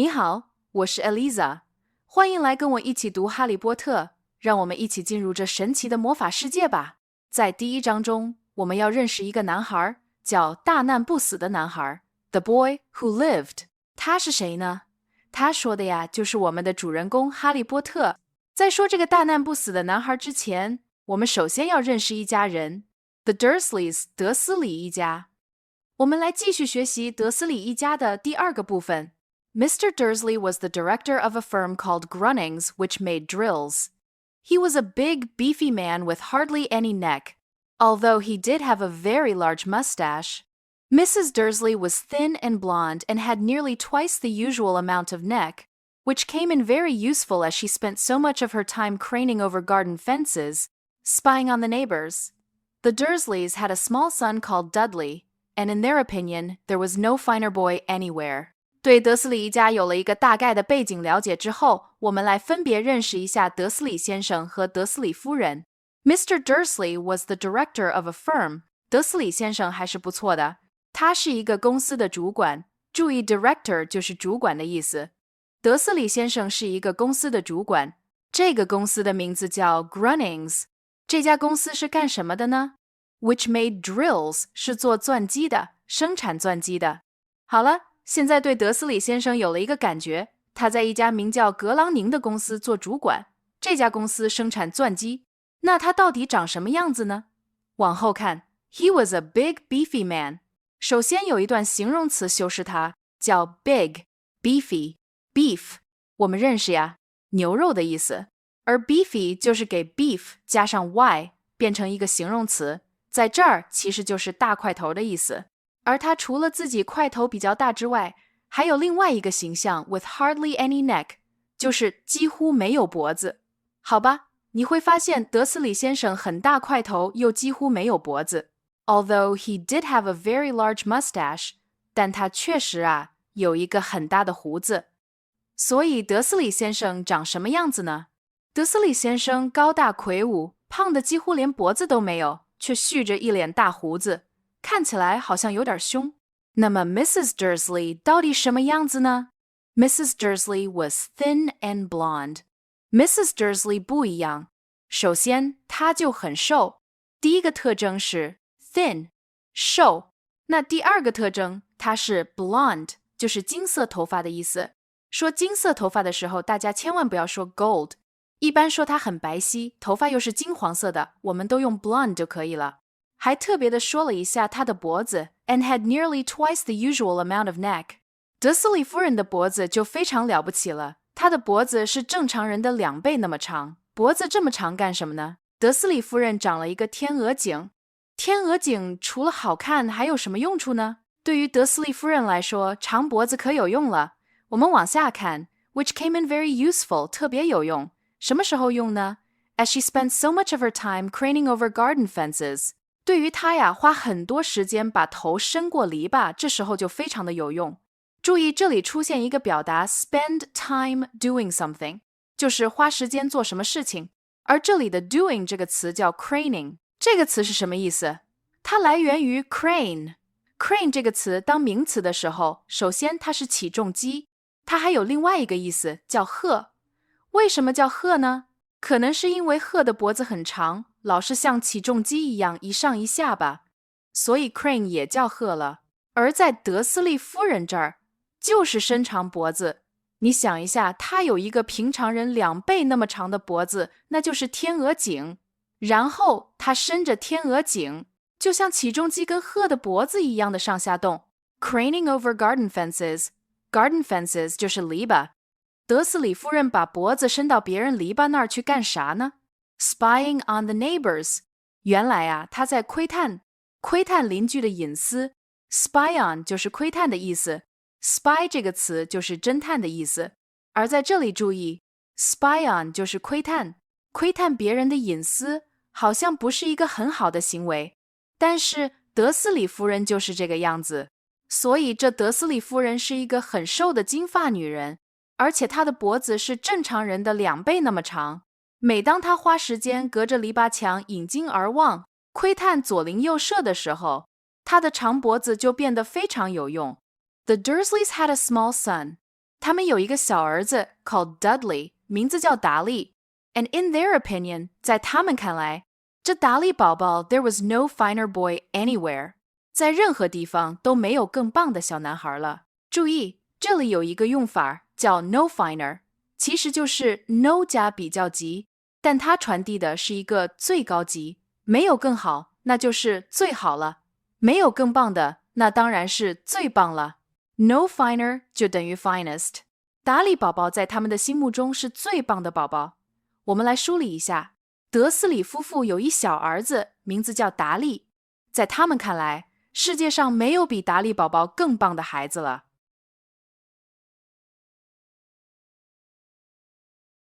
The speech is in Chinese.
你好，我是 Eliza，欢迎来跟我一起读《哈利波特》，让我们一起进入这神奇的魔法世界吧。在第一章中，我们要认识一个男孩，叫大难不死的男孩 ，The Boy Who Lived。他是谁呢？他说的呀，就是我们的主人公哈利波特。在说这个大难不死的男孩之前，我们首先要认识一家人 ，The Dursleys，德斯里一家。我们来继续学习德斯里一家的第二个部分。Mr. Dursley was the director of a firm called Grunnings, which made drills. He was a big, beefy man with hardly any neck, although he did have a very large mustache. Mrs. Dursley was thin and blonde and had nearly twice the usual amount of neck, which came in very useful as she spent so much of her time craning over garden fences, spying on the neighbors. The Dursleys had a small son called Dudley, and in their opinion, there was no finer boy anywhere. 对德斯里一家有了一个大概的背景了解之后，我们来分别认识一下德斯里先生和德斯里夫人。Mr. Dursley was the director of a firm. 德斯里先生还是不错的，他是一个公司的主管。注意 director 就是主管的意思。德斯里先生是一个公司的主管，这个公司的名字叫 Grunnings。这家公司是干什么的呢？ Which made drills 是做钻机的，生产钻机的。好了，现在对德斯里先生有了一个感觉，他在一家名叫格朗宁的公司做主管，这家公司生产钻机。那他到底长什么样子呢？往后看 ，He was a big beefy man。首先有一段形容词修饰他，叫 big、beefy、beef， 我们认识呀，牛肉的意思。而 beefy 就是给 beef 加上 y 变成一个形容词，在这儿其实就是大块头的意思。而他除了自己块头比较大之外，还有另外一个形象 with hardly any neck， 就是几乎没有脖子。好吧，你会发现德斯里先生很大块头又几乎没有脖子。Although he did have a very large mustache， 但他确实有一个很大的胡子。所以德斯里先生长什么样子呢？德斯里先生高大魁梧，胖的几乎连脖子都没有，却蓄着一脸大胡子。看起来好像有点凶。那么 Mrs. Dursley 到底什么样子呢？ Mrs. Dursley was thin and blonde. Mrs. Dursley 不一样。首先，她就很瘦。第一个特征是 thin， 瘦。那第二个特征，她是 blonde， 就是金色头发的意思。说金色头发的时候，大家千万不要说 gold。一般说她很白皙，头发又是金黄色的，我们都用 blonde 就可以了。还特别的说了一下他的脖子 and had nearly twice the usual amount of neck。 德斯里夫人的脖子就非常了不起了，她的脖子是正常人的2倍那么长。脖子这么长干什么呢？德斯里夫人长了一个天鹅颈。天鹅颈除了好看还有什么用处呢？对于德斯里夫人来说，长脖子可有用了。我们往下看 which came in very useful， 特别有用。什么时候用呢？ As she spent so much of her time craning over garden fences，对于他花很多时间把头伸过篱笆，这时候就非常的有用。注意这里出现一个表达 spend time doing something， 就是花时间做什么事情。而这里的 doing 这个词叫 craning， 这个词是什么意思？它来源于 crane。crane 这个词当名词的时候，首先它是起重机，它还有另外一个意思叫鹤。为什么叫鹤呢？可能是因为鹤的脖子很长，老是像起重机一样一上一下吧，所以 crane 也叫鹤了。而在德斯利夫人这儿，就是伸长脖子。你想一下，她有一个平常人2倍那么长的脖子，那就是天鹅颈。然后她伸着天鹅颈，就像起重机跟鹤的脖子一样的上下动。Craning over garden fences， garden fences 就是篱笆。德斯里夫人把脖子伸到别人篱笆那儿去干啥呢？ Spying on the neighbors， 原来她在窥探邻居的隐私。 Spy on 就是窥探的意思， Spy 这个词就是侦探的意思。而在这里注意 Spy on 就是窥探别人的隐私，好像不是一个很好的行为，但是德斯里夫人就是这个样子。所以这德斯里夫人是一个很瘦的金发女人，而且她的脖子是正常人的2倍那么长。每当她花时间隔着篱笆墙引颈而望，窥探左邻右舍的时候，她的长脖子就变得非常有用。The Dursleys had a small son. 他们有一个小儿子 called Dudley， 名字叫达利。And in their opinion， 在他们看来，这达利宝宝 there was no finer boy anywhere， 在任何地方都没有更棒的小男孩了。注意，这里有一个用法叫 no finer， 其实就是 no 加比较级，但它传递的是一个最高级，没有更好，那就是最好了。没有更棒的，那当然是最棒了。No finer 就等于 finest。达利宝宝在他们的心目中是最棒的宝宝。我们来梳理一下，德斯里夫妇有一小儿子，名字叫达利。在他们看来，世界上没有比达利宝宝更棒的孩子了。